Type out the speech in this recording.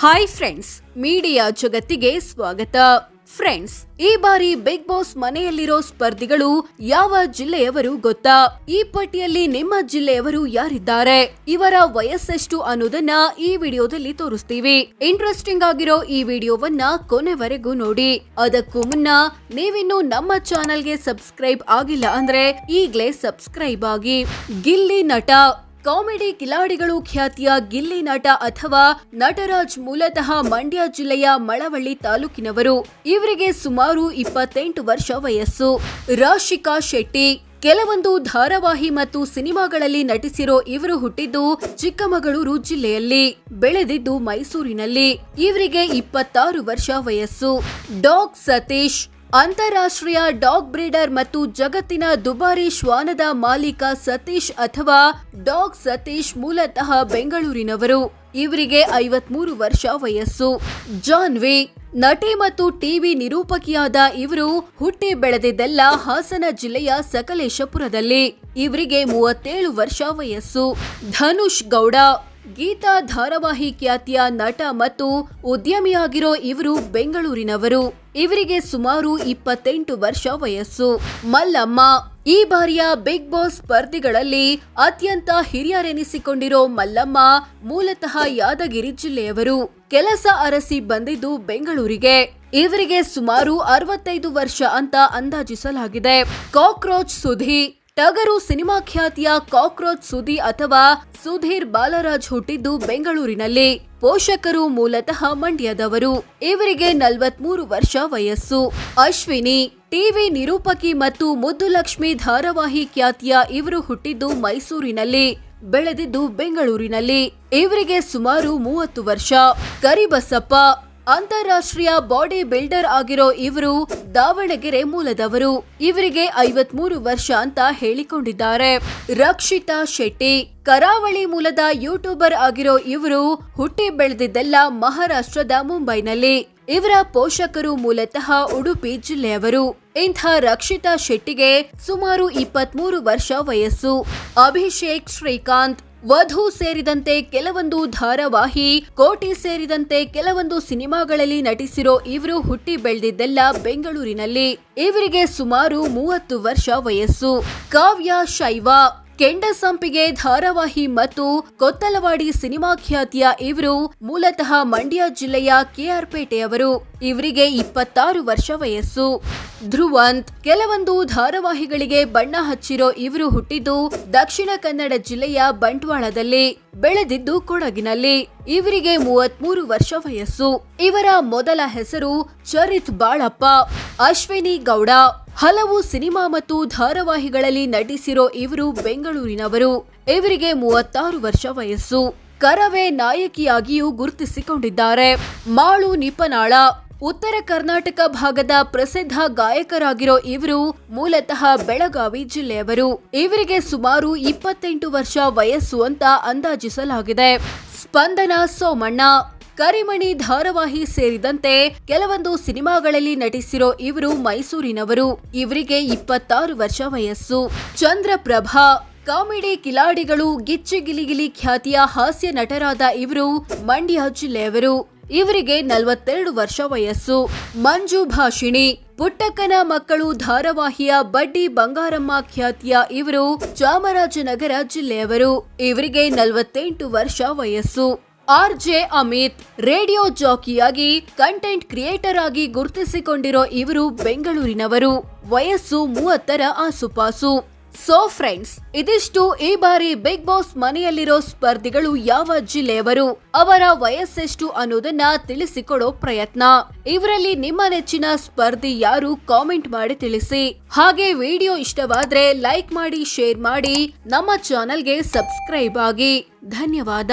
Hi friends, media ಜಗತ್ತಿಗೆ ಸ್ವಾಗತ. Friends, ಈ ಬಾರಿ ಬಿಗ್ ಬಾಸ್ ಮನೆಯಲ್ಲಿರೋ ಸ್ಪರ್ಧಿಗಳು ಯಾವ ಜಿಲ್ಲೆಯವರು ಗೊತ್ತಾ? ಈ ಪಟ್ಟಿಯಲ್ಲಿ ನಿಮ್ಮ ಜಿಲ್ಲೆಯವರು ಯಾರಿದ್ದಾರೆ, ಇವರ ವಯಸ್ಸೆಷ್ಟು ಅನ್ನೋದನ್ನ ಈ ವಿಡಿಯೋದಲ್ಲಿ ತೋರಿಸ್ತೀವಿ. ಇಂಟ್ರೆಸ್ಟಿಂಗ್ ಆಗಿರೋ ಈ ವಿಡಿಯೋವನ್ನ ಕೊನೆವರೆಗೂ ನೋಡಿ. ಅದಕ್ಕೂ ಮುನ್ನ ನೀವಿನ್ನು ನಮ್ಮ ಚಾನೆಲ್ಗೆ ಸಬ್ಸ್ಕ್ರೈಬ್ ಆಗಿಲ್ಲ ಅಂದ್ರೆ ಈಗ್ಲೇ ಸಬ್ಸ್ಕ್ರೈಬ್ ಆಗಿ. ಗಿಲ್ಲಿ ನಟ ಕಾಮಿಡಿ ಕಿಲಾಡಿಗಳು ಖ್ಯಾತಿಯ ಗಿಲ್ಲಿ ನಟ ಅಥವಾ ನಟರಾಜ್ ಮೂಲತಃ ಮಂಡ್ಯ ಜಿಲ್ಲೆಯ ಮಳವಳ್ಳಿ ತಾಲೂಕಿನವರು. ಇವರಿಗೆ ಸುಮಾರು 28 ವರ್ಷ ವಯಸ್ಸು. ರಾಶಿಕಾ ಶೆಟ್ಟಿ ಕೆಲವೊಂದು ಧಾರಾವಾಹಿ ಮತ್ತು ಸಿನಿಮಾಗಳಲ್ಲಿ ನಟಿಸಿರೋ ಇವರು ಹುಟ್ಟಿದ್ದು ಚಿಕ್ಕಮಗಳೂರು ಜಿಲ್ಲೆಯಲ್ಲಿ, ಬೆಳೆದಿದ್ದು ಮೈಸೂರಿನಲ್ಲಿ. ಇವರಿಗೆ 26 ವರ್ಷ ವಯಸ್ಸು. ಡಾಗ್ ಸತೀಶ್ ಅಂತಾರಾಷ್ಟ್ರೀಯ ಡಾಗ್ ಬ್ರೀಡರ್ ಮತ್ತು ಜಗತ್ತಿನ ದುಬಾರಿ ಶ್ವಾನದ ಮಾಲೀಕ ಸತೀಶ್ ಅಥವಾ ಡಾಗ್ ಸತೀಶ್ ಮೂಲತಃ ಬೆಂಗಳೂರಿನವರು. ಇವರಿಗೆ 53 ವರ್ಷ ವಯಸ್ಸು. ಜಾನ್ವಿ ನಟಿ ಮತ್ತು ಟಿವಿ ನಿರೂಪಕಿಯಾದ ಇವರು ಹುಟ್ಟಿ ಬೆಳೆದಿದ್ದೆಲ್ಲ ಹಾಸನ ಜಿಲ್ಲೆಯ ಸಕಲೇಶಪುರದಲ್ಲಿ. ಇವರಿಗೆ 37 ವರ್ಷ ವಯಸ್ಸು. ಧನುಷ್ ಗೌಡ ಗೀತಾ ಧಾರಾವಾಹಿ ಖ್ಯಾತಿಯ ನಟ ಮತ್ತು ಉದ್ಯಮಿಯಾಗಿರೋ ಇವರು ಬೆಂಗಳೂರಿನವರು. ಇವರಿಗೆ ಸುಮಾರು 28 ವರ್ಷ ವಯಸ್ಸು. ಮಲ್ಲಮ್ಮ ಈ ಬಾರಿಯ ಬಿಗ್ ಬಾಸ್ ಸ್ಪರ್ಧಿಗಳಲ್ಲಿ ಅತ್ಯಂತ ಹಿರಿಯರೆನಿಸಿಕೊಂಡಿರೋ ಮಲ್ಲಮ್ಮ ಮೂಲತಃ ಯಾದಗಿರಿ ಜಿಲ್ಲೆಯವರು. ಕೆಲಸ ಅರಸಿ ಬಂದಿದ್ದು ಬೆಂಗಳೂರಿಗೆ. ಇವರಿಗೆ ಸುಮಾರು 65 ವರ್ಷ ಅಂತ ಅಂದಾಜಿಸಲಾಗಿದೆ. ಕಾಕ್ರೋಚ್ ಸುಧಿ ಟಗರು ಸಿನಿಮಾ ಖ್ಯಾತಿಯ ಕಾಕ್ರೋಚ್ ಸುದಿ ಅಥವಾ ಸುಧೀರ್ ಬಾಲರಾಜ್ ಹುಟ್ಟಿದ್ದು ಬೆಂಗಳೂರಿನಲ್ಲಿ. ಪೋಷಕರು ಮೂಲತಃ ಮಂಡ್ಯದವರು. ಇವರಿಗೆ 43 ವರ್ಷ ವಯಸ್ಸು. ಅಶ್ವಿನಿ ಟಿವಿ ನಿರೂಪಕಿ ಮತ್ತು ಮುದ್ದುಲಕ್ಷ್ಮಿ ಧಾರಾವಾಹಿ ಖ್ಯಾತಿಯ ಇವರು ಹುಟ್ಟಿದ್ದು ಮೈಸೂರಿನಲ್ಲಿ, ಬೆಳೆದಿದ್ದು ಬೆಂಗಳೂರಿನಲ್ಲಿ. ಇವರಿಗೆ ಸುಮಾರು 30 ವರ್ಷ. ಕರಿಬಸಪ್ಪ ಅಂತಾರಾಷ್ಟ್ರೀಯ ಬಾಡಿ ಬಿಲ್ಡರ್ ಆಗಿರೋ ಇವರು ದಾವಣಗೆರೆ ಮೂಲದವರು. ಇವರಿಗೆ 53 ವರ್ಷ ಅಂತ ಹೇಳಿಕೊಂಡಿದ್ದಾರೆ. ರಕ್ಷಿತಾ ಶೆಟ್ಟಿ ಕರಾವಳಿ ಮೂಲದ ಯೂಟ್ಯೂಬರ್ ಆಗಿರೋ ಇವರು ಹುಟ್ಟಿ ಬೆಳೆದಿದ್ದೆಲ್ಲ ಮಹಾರಾಷ್ಟ್ರದ ಮುಂಬೈನಲ್ಲಿ. ಇವರ ಪೋಷಕರು ಮೂಲತಃ ಉಡುಪಿ ಜಿಲ್ಲೆಯವರು. ಇಂಥ ರಕ್ಷಿತಾ ಶೆಟ್ಟಿಗೆ ಸುಮಾರು 23 ವರ್ಷ ವಯಸ್ಸು. ಅಭಿಷೇಕ್ ಶ್ರೀಕಾಂತ್ ವಧು ಸೇರಿದಂತೆ ಕೆಲವೊಂದು ಧಾರಾವಾಹಿ, ಕೋಟಿ ಸೇರಿದಂತೆ ಕೆಲವೊಂದು ಸಿನಿಮಾಗಳಲ್ಲಿ ನಟಿಸಿರೋ ಇವರು ಹುಟ್ಟಿ ಬೆಳೆದಿದ್ದೆಲ್ಲ ಬೆಂಗಳೂರಿನಲ್ಲಿ. ಇವರಿಗೆ ಸುಮಾರು 30 ವರ್ಷ ವಯಸ್ಸು. ಕಾವ್ಯ ಶೈವ ಕೆಂಡಸಂಪಿಗೆ ಧಾರಾವಾಹಿ ಮತ್ತು ಕೊತ್ತಲವಾಡಿ ಸಿನಿಮಾ ಖ್ಯಾತಿಯ ಇವರು ಮೂಲತಃ ಮಂಡ್ಯ ಜಿಲ್ಲೆಯ ಕೆಆರ್ ಪೇಟೆಯವರು. ಇವರಿಗೆ 26 ವರ್ಷ ವಯಸ್ಸು. ಧ್ರುವಂತ್ ಕೆಲವೊಂದು ಧಾರಾವಾಹಿಗಳಿಗೆ ಬಣ್ಣ ಹಚ್ಚಿರೋ ಇವರು ಹುಟ್ಟಿದ್ದು ದಕ್ಷಿಣ ಕನ್ನಡ ಜಿಲ್ಲೆಯ ಬಂಟ್ವಾಳದಲ್ಲಿ, ಬೆಳೆದಿದ್ದು ಕೊಡಗಿನಲ್ಲಿ. ಇವರಿಗೆ 33 ವರ್ಷ ವಯಸ್ಸು. ಇವರ ಮೊದಲ ಹೆಸರು ಚರಿತ್ ಬಾಳಪ್ಪ. ಅಶ್ವಿನಿ ಗೌಡ ಹಲವು ಸಿನಿಮಾ ಮತ್ತು ಧಾರಾವಾಹಿಗಳಲ್ಲಿ ನಟಿಸಿರೋ ಇವರು ಬೆಂಗಳೂರಿನವರು. ಇವರಿಗೆ 36 ವರ್ಷ ವಯಸ್ಸು. ಕರವೇ ನಾಯಕಿಯಾಗಿಯೂ ಗುರುತಿಸಿಕೊಂಡಿದ್ದಾರೆ. ಮಾಳು ನಿಪನಾಳ ಉತ್ತರ ಕರ್ನಾಟಕ ಭಾಗದ ಪ್ರಸಿದ್ಧ ಗಾಯಕರಾಗಿರೋ ಇವರು ಮೂಲತಃ ಬೆಳಗಾವಿ ಜಿಲ್ಲೆಯವರು. ಇವರಿಗೆ ಸುಮಾರು 28 ವರ್ಷ ವಯಸ್ಸು ಅಂತ ಅಂದಾಜಿಸಲಾಗಿದೆ. ಸ್ಪಂದನ ಸೋಮಣ್ಣ ಕರಿಮಣಿ ಧಾರಾವಾಹಿ ಸೇರಿದಂತೆ ಕೆಲವೊಂದು ಸಿನಿಮಾಗಳಲ್ಲಿ ನಟಿಸಿರೋ ಇವರು ಮೈಸೂರಿನವರು. ಇವರಿಗೆ 26 ವರ್ಷ ವಯಸ್ಸು. ಚಂದ್ರಪ್ರಭಾ ಕಾಮಿಡಿ ಕಿಲಾಡಿಗಳು ಗಿಚ್ಚಿ ಗಿಲಿಗಿಲಿ ಖ್ಯಾತಿಯ ಹಾಸ್ಯ ನಟರಾದ ಇವರು ಮಂಡ್ಯ ಜಿಲ್ಲೆಯವರು. ಇವರಿಗೆ 42 ವರ್ಷ ವಯಸ್ಸು. ಮಂಜು ಭಾಷಿಣಿ ಪುಟ್ಟಕ್ಕನ ಮಕ್ಕಳು ಧಾರಾವಾಹಿಯ ಬಡ್ಡಿ ಬಂಗಾರಮ್ಮ ಖ್ಯಾತಿಯ ಇವರು ಚಾಮರಾಜನಗರ ಜಿಲ್ಲೆಯವರು. ಇವರಿಗೆ 48 ವರ್ಷ ವಯಸ್ಸು. ಆರ್ಜೆ ಅಮಿತ್ ರೇಡಿಯೋ ಜಾಕಿಯಾಗಿ ಕಂಟೆಂಟ್ ಕ್ರಿಯೇಟರ್ ಆಗಿ ಗುರುತಿಸಿಕೊಂಡಿರೋ ಇವರು ಬೆಂಗಳೂರಿನವರು. ವಯಸ್ಸು 30ರ ಆಸುಪಾಸು. ಸೋ ಫ್ರೆಂಡ್ಸ್, ಇದಿಷ್ಟು ಈ ಬಾರಿ ಬಿಗ್ ಬಾಸ್ ಮನೆಯಲ್ಲಿರೋ ಸ್ಪರ್ಧಿಗಳು ಯಾವ ಜಿಲ್ಲೆಯವರು, ಅವರ ವಯಸ್ಸೆಷ್ಟು ಅನ್ನೋದನ್ನ ತಿಳಿಸಿಕೊಡೋ ಪ್ರಯತ್ನ. ಇವರಲ್ಲಿ ನಿಮ್ಮ ನೆಚ್ಚಿನ ಸ್ಪರ್ಧಿ ಯಾರು ಕಾಮೆಂಟ್ ಮಾಡಿ ತಿಳಿಸಿ. ಹಾಗೆ ವಿಡಿಯೋ ಇಷ್ಟವಾದ್ರೆ ಲೈಕ್ ಮಾಡಿ, ಶೇರ್ ಮಾಡಿ, ನಮ್ಮ ಚಾನೆಲ್ಗೆ ಸಬ್ಸ್ಕ್ರೈಬ್ ಆಗಿ. ಧನ್ಯವಾದ.